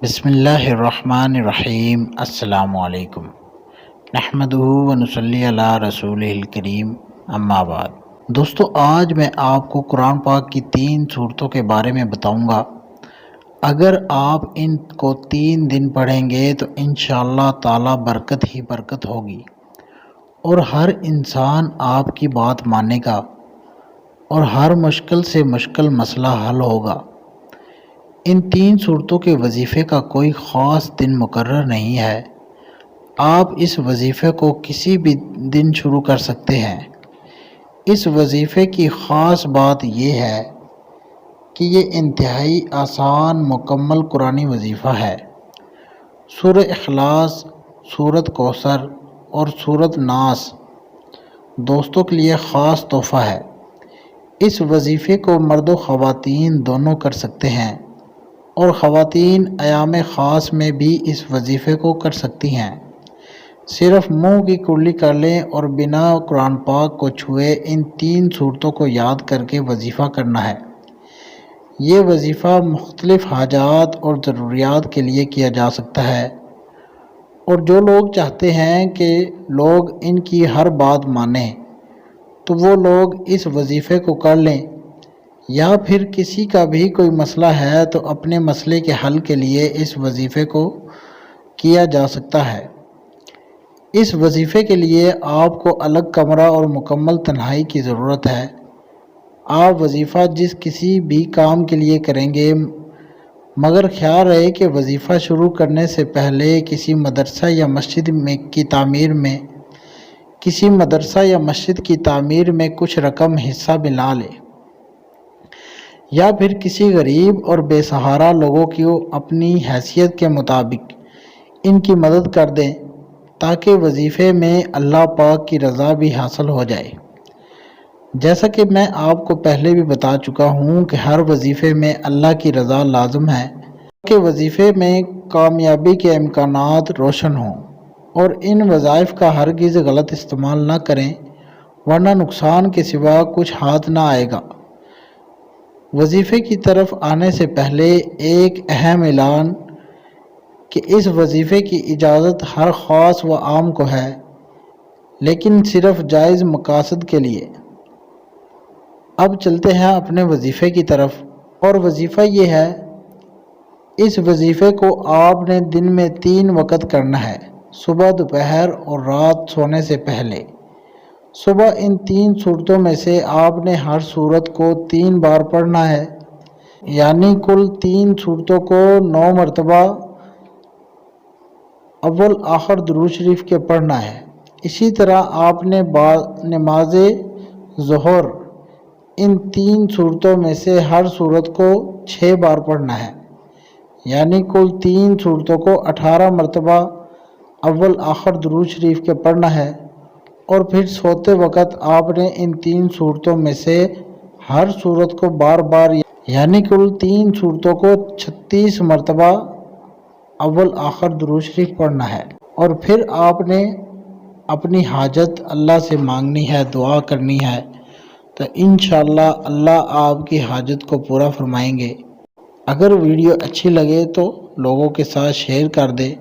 بسم اللہ الرحمن الرحیم۔ السلام علیکم، نحمدہ و نصلی علی رسولہ الکریم، اما بعد۔ دوستو، آج میں آپ کو قرآن پاک کی 3 صورتوں کے بارے میں بتاؤں گا۔ اگر آپ ان کو 3 دن پڑھیں گے تو انشاءاللہ تعالی برکت ہی برکت ہوگی، اور ہر انسان آپ کی بات مانے گا اور ہر مشکل سے مشکل مسئلہ حل ہوگا۔ ان 3 صورتوں کے وظیفے کا کوئی خاص دن مقرر نہیں ہے، آپ اس وظیفے کو کسی بھی دن شروع کر سکتے ہیں۔ اس وظیفے کی خاص بات یہ ہے کہ یہ انتہائی آسان مکمل قرآنی وظیفہ ہے۔ سورہ اخلاص، سورۃ کوثر اور سورۃ ناس دوستوں کے لیے خاص تحفہ ہے۔ اس وظیفے کو مرد و خواتین دونوں کر سکتے ہیں، اور خواتین ایام خاص میں بھی اس وظیفے کو کر سکتی ہیں۔ صرف منہ کی کلی کر لیں اور بنا قرآن پاک کو چھوئے ان 3 صورتوں کو یاد کر کے وظیفہ کرنا ہے۔ یہ وظیفہ مختلف حاجات اور ضروریات کے لیے کیا جا سکتا ہے، اور جو لوگ چاہتے ہیں کہ لوگ ان کی ہر بات مانیں تو وہ لوگ اس وظیفے کو کر لیں، یا پھر کسی کا بھی کوئی مسئلہ ہے تو اپنے مسئلے کے حل کے لیے اس وظیفے کو کیا جا سکتا ہے۔ اس وظیفے کے لیے آپ کو الگ کمرہ اور مکمل تنہائی کی ضرورت ہے۔ آپ وظیفہ جس کسی بھی کام کے لیے کریں گے، مگر خیال رہے کہ وظیفہ شروع کرنے سے پہلے کسی مدرسہ یا مسجد کی تعمیر میں کچھ رقم حصہ ملا لے، یا پھر کسی غریب اور بے سہارا لوگوں کی اپنی حیثیت کے مطابق ان کی مدد کر دیں، تاکہ وظیفے میں اللہ پاک کی رضا بھی حاصل ہو جائے۔ جیسا کہ میں آپ کو پہلے بھی بتا چکا ہوں کہ ہر وظیفے میں اللہ کی رضا لازم ہے، کہ وظیفے میں کامیابی کے امکانات روشن ہوں، اور ان وظائف کا ہرگز غلط استعمال نہ کریں، ورنہ نقصان کے سوا کچھ ہاتھ نہ آئے گا۔ وظیفے کی طرف آنے سے پہلے ایک اہم اعلان کہ اس وظیفے کی اجازت ہر خاص و عام کو ہے، لیکن صرف جائز مقاصد کے لیے۔ اب چلتے ہیں اپنے وظیفے کی طرف، اور وظیفہ یہ ہے، اس وظیفے کو آپ نے دن میں 3 وقت کرنا ہے، صبح، دوپہر اور رات سونے سے پہلے۔ صبح ان 3 صورتوں میں سے آپ نے ہر صورت کو 3 بار پڑھنا ہے، یعنی کل 3 صورتوں کو 9 مرتبہ اول آخر درود شریف کے پڑھنا ہے۔ اسی طرح آپ نے نماز ظہر ان 3 صورتوں میں سے ہر صورت کو 6 بار پڑھنا ہے، یعنی کل 3 صورتوں کو 18 مرتبہ اول آخر درود شریف کے پڑھنا ہے، اور پھر سوتے وقت آپ نے ان 3 صورتوں میں سے ہر صورت کو بار بار، یعنی کل 3 صورتوں کو 36 مرتبہ اول آخر درود شریف پڑھنا ہے، اور پھر آپ نے اپنی حاجت اللہ سے مانگنی ہے، دعا کرنی ہے، تو انشاءاللہ اللہ آپ کی حاجت کو پورا فرمائیں گے۔ اگر ویڈیو اچھی لگے تو لوگوں کے ساتھ شیئر کر دے،